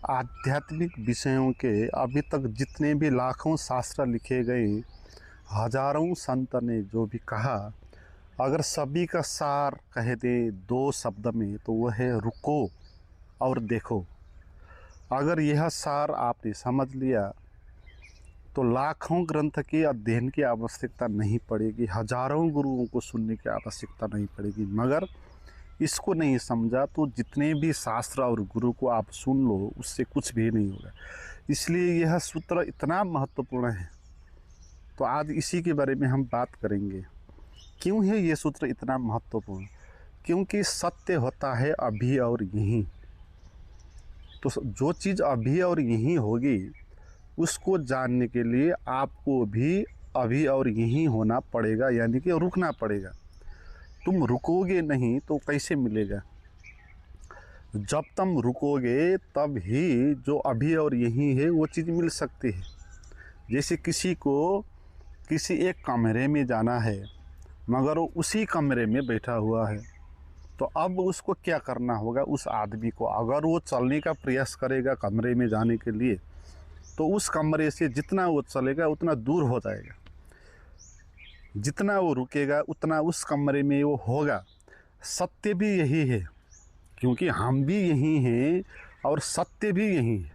आध्यात्मिक विषयों के अभी तक जितने भी लाखों शास्त्र लिखे गए, हजारों संत ने जो भी कहा, अगर सभी का सार कह दे दो शब्द में तो वह है रुको और देखो। अगर यह सार आपने समझ लिया तो लाखों ग्रंथ के अध्ययन की आवश्यकता नहीं पड़ेगी, हजारों गुरुओं को सुनने की आवश्यकता नहीं पड़ेगी। मगर इसको नहीं समझा तो जितने भी शास्त्र और गुरु को आप सुन लो, उससे कुछ भी नहीं होगा। इसलिए यह सूत्र इतना महत्वपूर्ण है। तो आज इसी के बारे में हम बात करेंगे। क्यों है ये सूत्र इतना महत्वपूर्ण? क्योंकि सत्य होता है अभी और यहीं। तो जो चीज़ अभी और यहीं होगी, उसको जानने के लिए आपको भी अभी और यहीं होना पड़ेगा, यानी कि रुकना पड़ेगा। तुम रुकोगे नहीं तो कैसे मिलेगा? जब तुम रुकोगे तब ही जो अभी और यहीं है वो चीज़ मिल सकती है। जैसे किसी को किसी एक कमरे में जाना है, मगर वो उसी कमरे में बैठा हुआ है, तो अब उसको क्या करना होगा? उस आदमी को अगर वो चलने का प्रयास करेगा कमरे में जाने के लिए, तो उस कमरे से जितना वो चलेगा उतना दूर हो जाएगा। जितना वो रुकेगा उतना उस कमरे में वो होगा। सत्य भी यही है, क्योंकि हम भी यही हैं और सत्य भी यही है,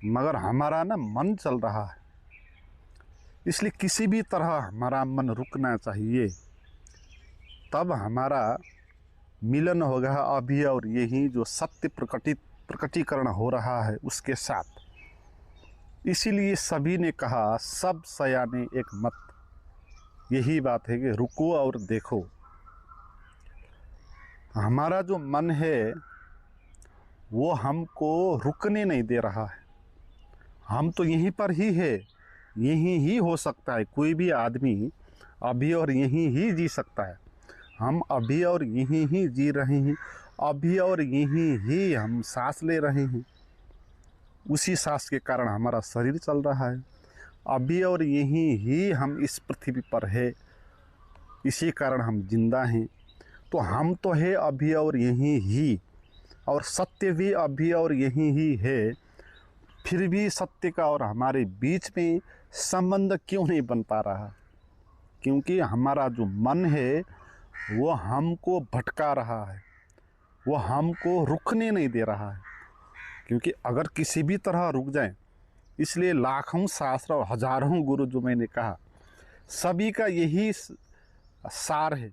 मगर हमारा ना मन चल रहा है। इसलिए किसी भी तरह हमारा मन रुकना चाहिए, तब हमारा मिलन होगा अभी और यही जो सत्य प्रकटीकरण हो रहा है उसके साथ। इसीलिए सभी ने कहा, सब सयाने एक मत। यही बात है कि रुको और देखो। हमारा जो मन है वो हमको रुकने नहीं दे रहा है। हम तो यहीं पर ही है, यहीं ही हो सकता है। कोई भी आदमी अभी और यहीं ही जी सकता है। हम अभी और यहीं ही जी रहे हैं, अभी और यहीं ही हम सांस ले रहे हैं। उसी सांस के कारण हमारा शरीर चल रहा है। अभी और यहीं ही हम इस पृथ्वी पर है, इसी कारण हम जिंदा हैं। तो हम तो है अभी और यहीं ही, और सत्य भी अभी और यहीं ही है। फिर भी सत्य का और हमारे बीच में संबंध क्यों नहीं बन पा रहा? क्योंकि हमारा जो मन है वो हमको भटका रहा है, वो हमको रुकने नहीं दे रहा है। क्योंकि अगर किसी भी तरह रुक जाए, इसलिए लाखों शास्त्र और हजारों गुरु जो मैंने कहा, सभी का यही सार है।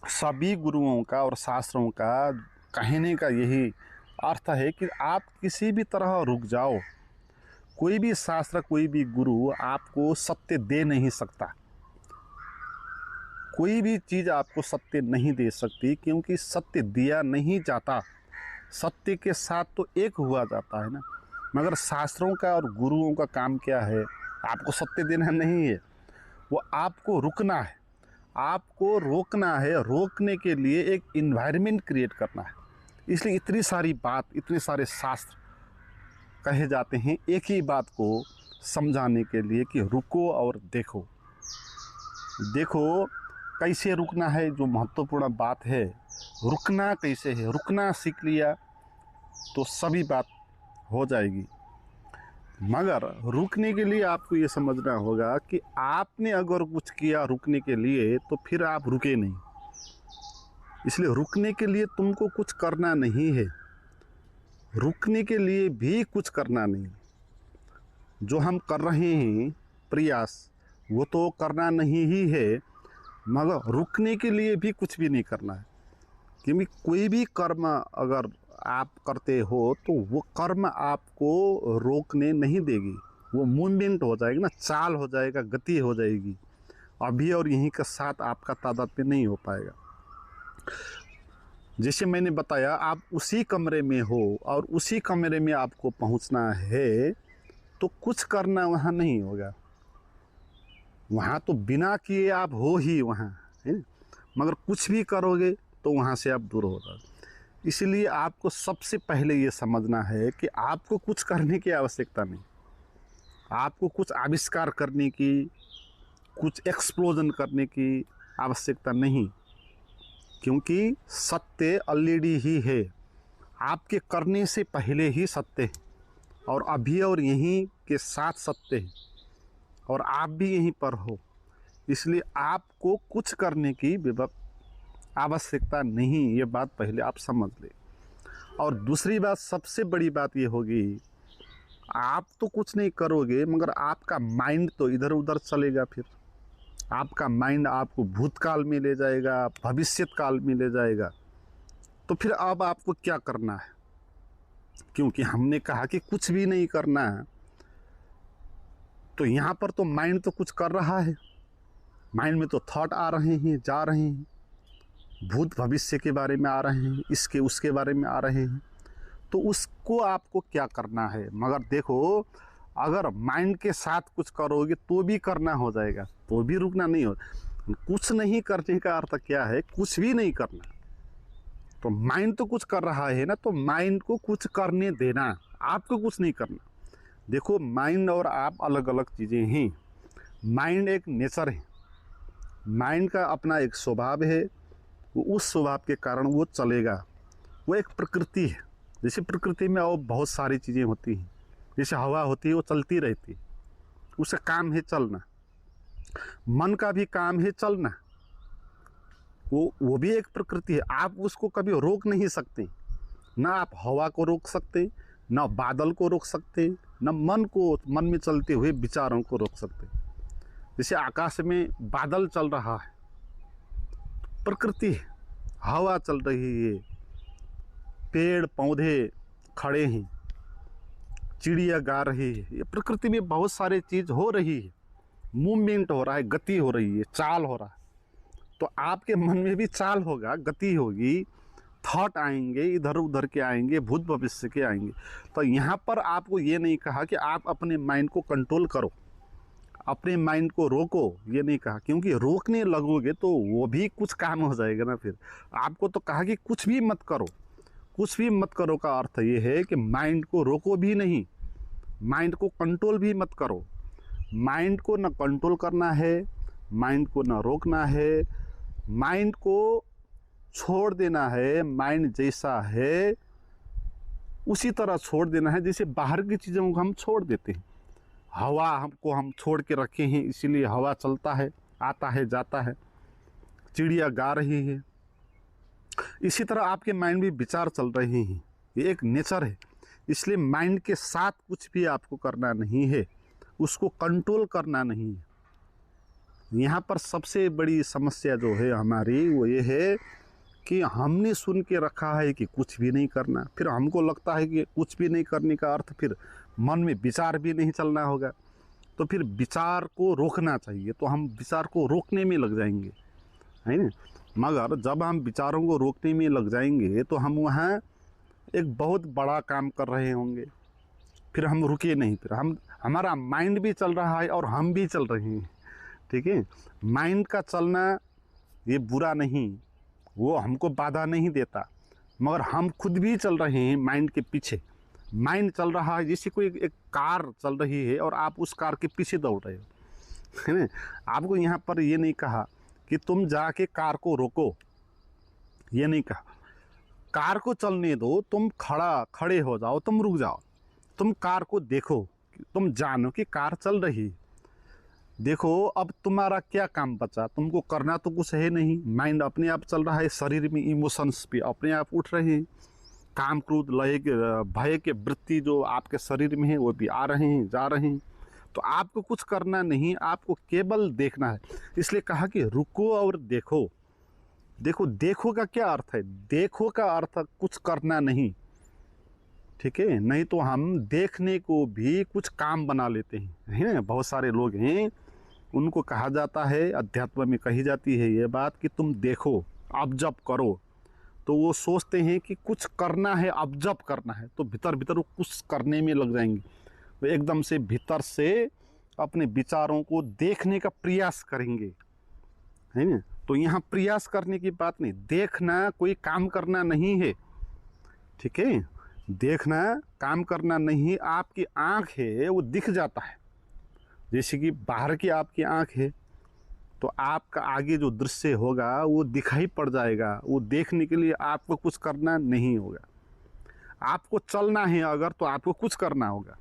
सभी गुरुओं का और शास्त्रों का कहने का यही अर्थ है कि आप किसी भी तरह रुक जाओ। कोई भी शास्त्र, कोई भी गुरु आपको सत्य दे नहीं सकता। कोई भी चीज़ आपको सत्य नहीं दे सकती, क्योंकि सत्य दिया नहीं जाता। सत्य के साथ तो एक हुआ जाता है ना। मगर शास्त्रों का और गुरुओं का काम क्या है? आपको सत्य देना नहीं है, वो आपको रुकना है, आपको रोकना है। रोकने के लिए एक इन्वायरमेंट क्रिएट करना है। इसलिए इतनी सारी बात, इतने सारे शास्त्र कहे जाते हैं एक ही बात को समझाने के लिए कि रुको और देखो। देखो कैसे रुकना है, जो महत्वपूर्ण बात है। रुकना कैसे है? रुकना सीख लिया तो सभी बात हो जाएगी। मगर रुकने के लिए आपको ये समझना होगा कि आपने अगर कुछ किया रुकने के लिए, तो फिर आप रुके नहीं। इसलिए रुकने के लिए तुमको कुछ करना नहीं है, रुकने के लिए भी कुछ करना नहीं। जो हम कर रहे हैं प्रयास, वो तो करना नहीं ही है, मगर रुकने के लिए भी कुछ भी नहीं करना है। क्योंकि कोई भी कर्म अगर आप करते हो तो वो कर्म आपको रोकने नहीं देगी। वो मूवमेंट हो जाएगी ना, चाल हो जाएगा, गति हो जाएगी। अभी और यहीं के साथ आपका तादात्म्य नहीं हो पाएगा। जैसे मैंने बताया, आप उसी कमरे में हो और उसी कमरे में आपको पहुंचना है, तो कुछ करना वहाँ नहीं होगा। वहाँ तो बिना किए आप हो ही वहाँ है, मगर कुछ भी करोगे तो वहाँ से आप दूर हो जाओगे। इसलिए आपको सबसे पहले ये समझना है कि आपको कुछ करने की आवश्यकता नहीं। आपको कुछ आविष्कार करने की, कुछ एक्सप्लोजन करने की आवश्यकता नहीं, क्योंकि सत्य ऑलरेडी ही है। आपके करने से पहले ही सत्य है और अभी और यहीं के साथ सत्य है और आप भी यहीं पर हो, इसलिए आपको कुछ करने की आवश्यकता नहीं। ये बात पहले आप समझ लें। और दूसरी बात, सबसे बड़ी बात ये होगी, आप तो कुछ नहीं करोगे मगर आपका माइंड तो इधर उधर चलेगा। फिर आपका माइंड आपको भूतकाल में ले जाएगा, भविष्यत काल में ले जाएगा। तो फिर अब आपको क्या करना है? क्योंकि हमने कहा कि कुछ भी नहीं करना है, तो यहाँ पर तो माइंड तो कुछ कर रहा है। माइंड में तो थॉट आ रहे हैं, जा रहे हैं, भूत भविष्य के बारे में आ रहे हैं, इसके उसके बारे में आ रहे हैं। तो उसको आपको क्या करना है? मगर देखो, अगर माइंड के साथ कुछ करोगे तो भी करना हो जाएगा, तो भी रुकना नहीं हो। कुछ नहीं करने का अर्थ क्या है? कुछ भी नहीं करना। तो माइंड तो कुछ कर रहा है ना, तो माइंड को कुछ करने देना, आपको कुछ नहीं करना। देखो, माइंड और आप अलग अलग चीज़ें हैं। माइंड एक नेचर है, माइंड का अपना एक स्वभाव है, वो उस स्वभाव के कारण वो चलेगा। वो एक प्रकृति है। जैसे प्रकृति में और बहुत सारी चीज़ें होती हैं, जैसे हवा होती है वो चलती रहती है, उसका काम है चलना। मन का भी काम है चलना, वो भी एक प्रकृति है। आप उसको कभी रोक नहीं सकते। ना आप हवा को रोक सकते, ना बादल को रोक सकते, ना मन में चलते हुए विचारों को रोक सकते। जैसे आकाश में बादल चल रहा है, प्रकृति है, हवा चल रही है, पेड़ पौधे खड़े हैं, चिड़िया गा रही है, ये प्रकृति में बहुत सारी चीज़ हो रही है। मूवमेंट हो रहा है, गति हो रही है, चाल हो रहा है। तो आपके मन में भी चाल होगा, गति होगी, थॉट आएंगे, इधर उधर के आएंगे, भूत भविष्य के आएंगे। तो यहाँ पर आपको ये नहीं कहा कि आप अपने माइंड को कंट्रोल करो, अपने माइंड को रोको, ये नहीं कहा। क्योंकि रोकने लगोगे तो वो भी कुछ काम हो जाएगा ना। फिर आपको तो कहा कि कुछ भी मत करो। कुछ भी मत करो का अर्थ ये है कि माइंड को रोको भी नहीं, माइंड को कंट्रोल भी मत करो। माइंड को ना कंट्रोल करना है, माइंड को ना रोकना है, माइंड को छोड़ देना है। माइंड जैसा है उसी तरह छोड़ देना है, जैसे बाहर की चीज़ों को हम छोड़ देते हैं। हवा हमको हम छोड़ के रखे हैं, इसीलिए हवा चलता है, आता है, जाता है, चिड़िया गा रही है। इसी तरह आपके माइंड में विचार चल रहे हैं, ये एक नेचर है। इसलिए माइंड के साथ कुछ भी आपको करना नहीं है, उसको कंट्रोल करना नहीं है। यहाँ पर सबसे बड़ी समस्या जो है हमारी वो ये है कि हमने सुन के रखा है कि कुछ भी नहीं करना। फिर हमको लगता है कि कुछ भी नहीं करने का अर्थ फिर मन में विचार भी नहीं चलना होगा, तो फिर विचार को रोकना चाहिए। तो हम विचार को रोकने में लग जाएंगे, है ना। मगर जब हम विचारों को रोकने में लग जाएंगे तो हम वहाँ एक बहुत बड़ा काम कर रहे होंगे। फिर हम रुके नहीं, फिर हमारा माइंड भी चल रहा है और हम भी चल रहे हैं। ठीक है, माइंड का चलना ये बुरा नहीं, वो हमको बाधा नहीं देता, मगर हम खुद भी चल रहे हैं माइंड के पीछे। माइंड चल रहा है, जैसे कोई एक कार चल रही है और आप उस कार के पीछे दौड़ रहे हो, है ना। आपको यहाँ पर ये नहीं कहा कि तुम जाके कार को रोको, ये नहीं कहा। कार को चलने दो, तुम खड़े हो जाओ, तुम रुक जाओ, तुम कार को देखो, तुम जानो कि कार चल रही। देखो अब तुम्हारा क्या काम बचा, तुमको करना तो कुछ है नहीं। माइंड अपने आप चल रहा है, शरीर में इमोशंस भी अपने आप उठ रहे हैं, काम क्रोध लय भय के वृत्ति जो आपके शरीर में है वो भी आ रहे हैं, जा रहे हैं। तो आपको कुछ करना नहीं, आपको केवल देखना है। इसलिए कहा कि रुको और देखो। देखो, देखो का क्या अर्थ है? देखो का अर्थ कुछ करना नहीं, ठीक है। नहीं तो हम देखने को भी कुछ काम बना लेते हैं, है ना। बहुत सारे लोग हैं, उनको कहा जाता है, अध्यात्म में कही जाती है ये बात कि तुम देखो, ऑब्जर्व करो। तो वो सोचते हैं कि कुछ करना है, ऑब्जर्व करना है, तो भीतर भीतर वो कुछ करने में लग जाएंगे। वो एकदम से भीतर से अपने विचारों को देखने का प्रयास करेंगे, है ना। तो यहाँ प्रयास करने की बात नहीं, देखना कोई काम करना नहीं है, ठीक है। देखना काम करना नहीं। आपकी आँख है वो दिख जाता है, जैसे कि बाहर की आपकी आँख है तो आपका आगे जो दृश्य होगा वो दिखाई पड़ जाएगा। वो देखने के लिए आपको कुछ करना नहीं होगा। आपको चलना है अगर, तो आपको कुछ करना होगा,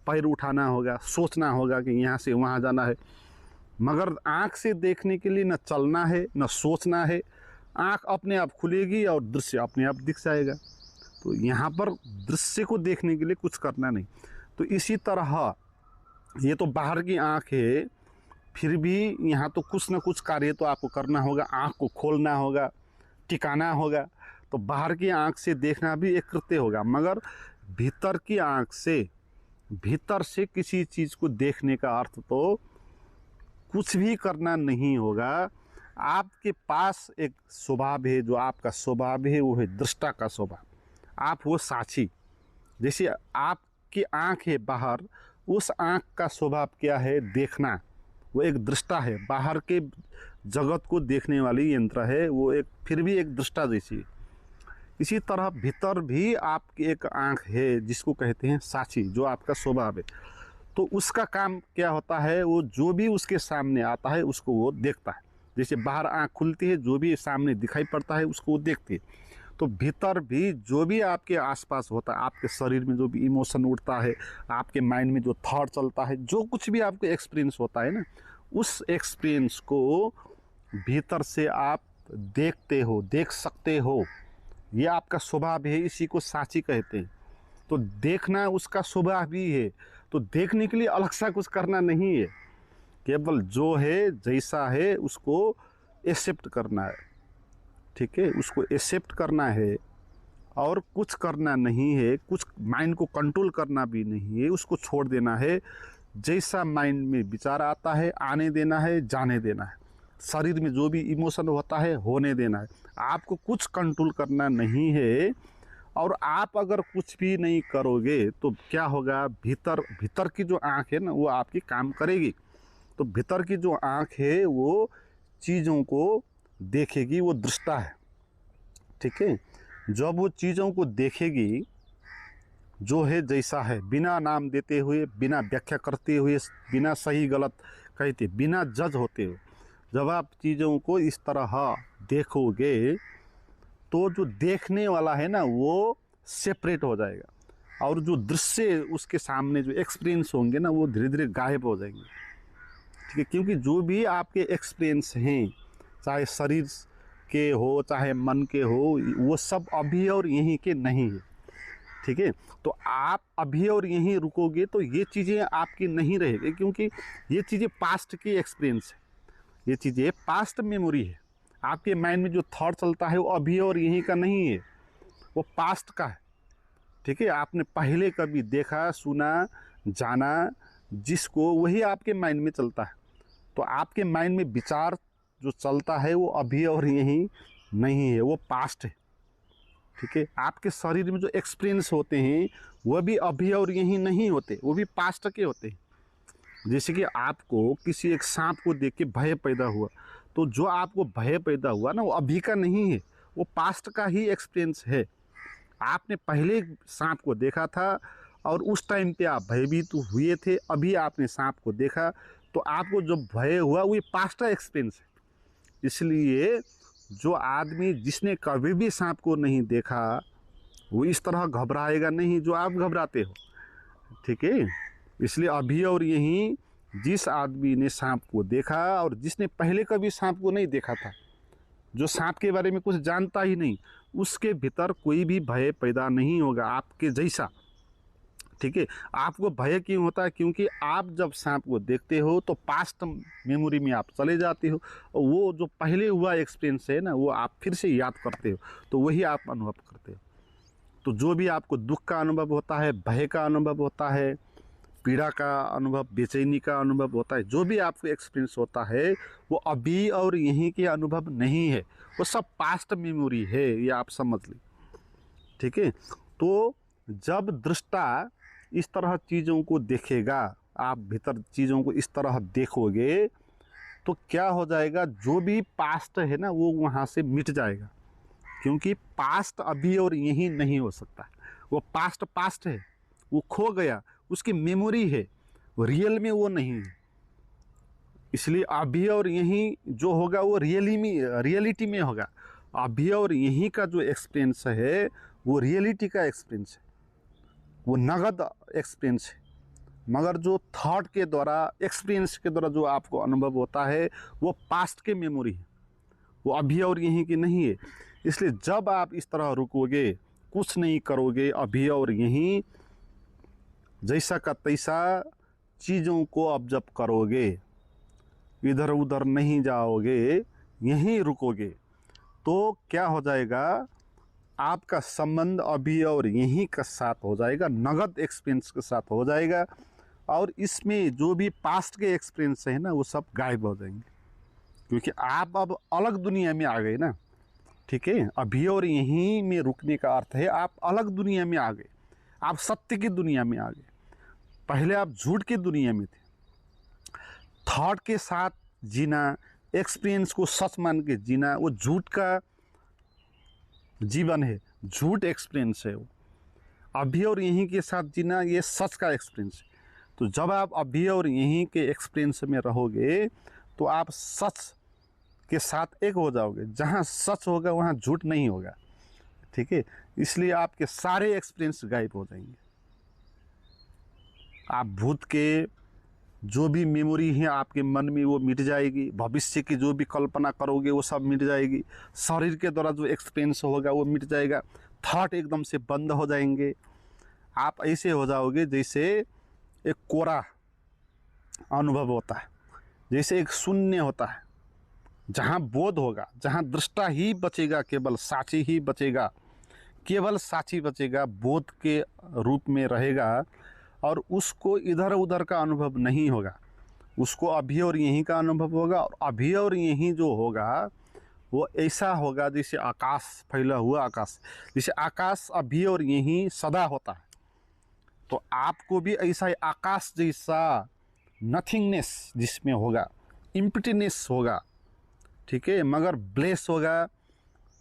पैर उठाना होगा, सोचना होगा कि यहाँ से वहाँ जाना है। मगर आँख से देखने के लिए न चलना है न सोचना है, आँख अपने आप खुलेगी और दृश्य अपने आप दिख जाएगा। तो यहाँ पर दृश्य को देखने के लिए कुछ करना नहीं। तो इसी तरह ये तो बाहर की आँख है, फिर भी यहाँ तो कुछ ना कुछ कार्य तो आपको करना होगा, आँख को खोलना होगा, टिकाना होगा। तो बाहर की आँख से देखना भी एक कृत्य होगा, मगर भीतर की आँख से, भीतर से किसी चीज़ को देखने का अर्थ तो कुछ भी करना नहीं होगा। आपके पास एक स्वभाव है, जो आपका स्वभाव है वो है दृष्टा का स्वभाव। आप वो साक्षी, जैसे आपकी आँख है बाहर, उस आँख का स्वभाव क्या है? देखना। वो एक दृष्टा है, बाहर के जगत को देखने वाली यंत्र है, वो एक फिर भी एक दृष्टा जैसी। इसी तरह भीतर भी आपकी एक आँख है जिसको कहते हैं साक्षी, जो आपका स्वभाव है। तो उसका काम क्या होता है? वो जो भी उसके सामने आता है उसको वो देखता है। जैसे बाहर आँख खुलती है, जो भी सामने दिखाई पड़ता है उसको वो देखती है। तो भीतर भी जो भी आपके आसपास होता है, आपके शरीर में जो भी इमोशन उठता है, आपके माइंड में जो थॉट चलता है, जो कुछ भी आपको एक्सपीरियंस होता है ना, उस एक्सपीरियंस को भीतर से आप देखते हो, देख सकते हो। ये आपका स्वभाव है, इसी को साक्षी कहते हैं। तो देखना उसका स्वभाव भी है। तो देखने के लिए अलग सा कुछ करना नहीं है, केवल जो है जैसा है उसको एक्सेप्ट करना है। ठीक है, उसको एक्सेप्ट करना है और कुछ करना नहीं है, कुछ माइंड को कंट्रोल करना भी नहीं है, उसको छोड़ देना है। जैसा माइंड में विचार आता है आने देना है, जाने देना है। शरीर में जो भी इमोशन होता है होने देना है। आपको कुछ कंट्रोल करना नहीं है। और आप अगर कुछ भी नहीं करोगे तो क्या होगा? भीतर की जो आँख है ना, वो आपकी काम करेगी। तो भीतर की जो आँख है वो चीज़ों को देखेगी, वो दृष्टा है। ठीक है, जब वो चीज़ों को देखेगी जो है जैसा है, बिना नाम देते हुए, बिना व्याख्या करते हुए, बिना सही गलत कहते, बिना जज होते हुए, जब आप चीज़ों को इस तरह देखोगे तो जो देखने वाला है ना वो सेपरेट हो जाएगा, और जो दृश्य उसके सामने जो एक्सपीरियंस होंगे ना वो धीरे धीरे गायब हो जाएंगे। ठीक है, क्योंकि जो भी आपके एक्सपीरियंस हैं, चाहे शरीर के हो चाहे मन के हो, वो सब अभी और यहीं के नहीं है। ठीक है, तो आप अभी और यहीं रुकोगे तो ये चीज़ें आपकी नहीं रहेगी, क्योंकि ये चीज़ें पास्ट की एक्सपीरियंस है, ये चीज़ें पास्ट मेमोरी है। आपके माइंड में जो थॉट चलता है वो अभी और यहीं का नहीं है, वो पास्ट का है। ठीक है, आपने पहले कभी देखा, सुना, जाना जिसको, वही आपके माइंड में चलता है। तो आपके माइंड में विचार जो चलता है वो अभी और यहीं नहीं है, वो पास्ट है। ठीक है, आपके शरीर में जो एक्सपीरियंस होते हैं वह भी अभी और यहीं नहीं होते, वो भी पास्ट के होते हैं। जैसे कि आपको किसी एक सांप को देख के भय पैदा हुआ, तो जो आपको भय पैदा हुआ ना वो अभी का नहीं है, वो पास्ट का ही एक्सपीरियंस है। आपने पहले सांप को देखा था और उस टाइम पे आप भयभीत हुए थे, अभी आपने सांप को देखा तो आपको जो भय हुआ वो पास्ट का एक्सपीरियंस है। इसलिए जो आदमी जिसने कभी भी सांप को नहीं देखा वो इस तरह घबराएगा नहीं जो आप घबराते हो। ठीक है, इसलिए अभी और यहीं जिस आदमी ने सांप को देखा और जिसने पहले कभी सांप को नहीं देखा था, जो सांप के बारे में कुछ जानता ही नहीं, उसके भीतर कोई भी भय पैदा नहीं होगा आपके जैसा। ठीक है, आपको भय क्यों होता है? क्योंकि आप जब सांप को देखते हो तो पास्ट मेमोरी में आप चले जाते हो, और वो जो पहले हुआ एक्सपीरियंस है ना वो आप फिर से याद करते हो, तो वही आप अनुभव करते हो। तो जो भी आपको दुख का अनुभव होता है, भय का अनुभव होता है, पीड़ा का अनुभव, बेचैनी का अनुभव होता है, जो भी आपको एक्सपीरियंस होता है वो अभी और यहीं के अनुभव नहीं है, वो सब पास्ट मेमोरी है, ये आप समझ ली। ठीक है, तो जब दृष्टा इस तरह चीज़ों को देखेगा, आप भीतर चीज़ों को इस तरह देखोगे तो क्या हो जाएगा? जो भी पास्ट है ना वो वहाँ से मिट जाएगा, क्योंकि पास्ट अभी और यहीं नहीं हो सकता। वो पास्ट है, वो खो गया, उसकी मेमोरी है, वो रियल में वो नहीं है। इसलिए अभी और यहीं जो होगा वो रियलिटी में होगा। अभी और यहीं का जो एक्सपीरियंस है वो रियलिटी का एक्सपीरियंस है। वो नगद एक्सपीरियंस है। मगर जो थॉट के द्वारा, एक्सपीरियंस के द्वारा जो आपको अनुभव होता है वो पास्ट के मेमोरी है, वो अभी और यहीं की नहीं है। इसलिए जब आप इस तरह रुकोगे, कुछ नहीं करोगे, अभी और यहीं, जैसा का तैसा चीज़ों को ऑब्जर्व करोगे, इधर उधर नहीं जाओगे, यहीं रुकोगे, तो क्या हो जाएगा, आपका संबंध अभी और यहीं के साथ हो जाएगा, नगद एक्सपीरियंस के साथ हो जाएगा। और इसमें जो भी पास्ट के एक्सपीरियंस है ना, वो सब गायब हो जाएंगे, क्योंकि आप अब अलग दुनिया में आ गए ना। ठीक है, अभी और यहीं में रुकने का अर्थ है आप अलग दुनिया में आ गए, आप सत्य की दुनिया में आ गए। पहले आप झूठ की दुनिया में थे। थॉट के साथ जीना, एक्सपीरियंस को सच मान के जीना, वो झूठ का जीवन है, झूठ एक्सपीरियंस है। वो अभी और यहीं के साथ जीना, ये सच का एक्सपीरियंस है। तो जब आप अभी और यहीं के एक्सपीरियंस में रहोगे तो आप सच के साथ एक हो जाओगे। जहाँ सच होगा वहाँ झूठ नहीं होगा। ठीक है, इसलिए आपके सारे एक्सपीरियंस गायब हो जाएंगे। आप भूत के जो भी मेमोरी है आपके मन में वो मिट जाएगी, भविष्य की जो भी कल्पना करोगे वो सब मिट जाएगी, शरीर के द्वारा जो एक्सपीरियंस होगा वो मिट जाएगा, थॉट एकदम से बंद हो जाएंगे। आप ऐसे हो जाओगे जैसे एक कोरा अनुभव होता है, जैसे एक शून्य होता है, जहाँ बोध होगा, जहाँ दृष्टा ही बचेगा, केवल साक्षी ही बचेगा, केवल साक्षी बचेगा, बोध के रूप में रहेगा, और उसको इधर उधर का अनुभव नहीं होगा, उसको अभी और यहीं का अनुभव होगा। और अभी और यहीं जो होगा वो ऐसा होगा जैसे आकाश, फैला हुआ आकाश, जैसे आकाश अभी और यहीं सदा होता है, तो आपको भी ऐसा ही आकाश जैसा नथिंगनेस जिसमें होगा, इम्प्टीनेस होगा। ठीक है, मगर ब्लेस होगा,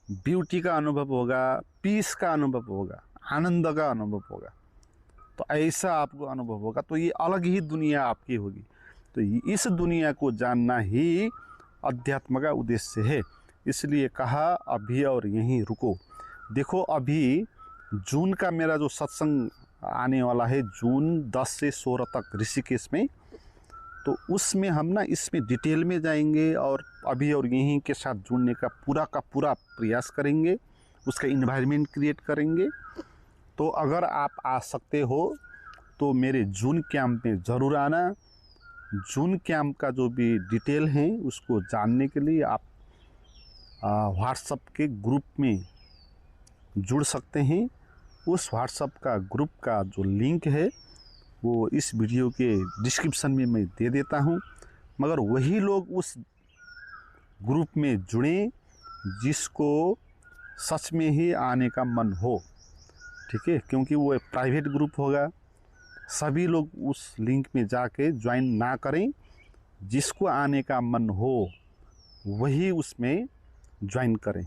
ब्यूटी का अनुभव होगा, पीस का अनुभव होगा, आनंद का अनुभव होगा। तो ऐसा आपको अनुभव होगा, तो ये अलग ही दुनिया आपकी होगी। तो इस दुनिया को जानना ही अध्यात्म का उद्देश्य है। इसलिए कहा अभी और यहीं रुको। देखो, अभी जून का मेरा जो सत्संग आने वाला है, जून 10 से 16 तक ऋषिकेश में, तो उसमें हम ना इसमें डिटेल में जाएंगे और अभी और यहीं के साथ जुड़ने का पूरा प्रयास करेंगे, उसका इन्वायरमेंट क्रिएट करेंगे। तो अगर आप आ सकते हो तो मेरे जून कैंप में ज़रूर आना। जून कैंप का जो भी डिटेल है उसको जानने के लिए आप व्हाट्सएप के ग्रुप में जुड़ सकते हैं। उस व्हाट्सएप का ग्रुप का जो लिंक है वो इस वीडियो के डिस्क्रिप्शन में मैं दे देता हूँ, मगर वही लोग उस ग्रुप में जुड़ें जिसको सच में ही आने का मन हो। ठीक है, क्योंकि वो एक प्राइवेट ग्रुप होगा, सभी लोग उस लिंक में जाके ज्वाइन ना करें। जिसको आने का मन हो वही उसमें ज्वाइन करें।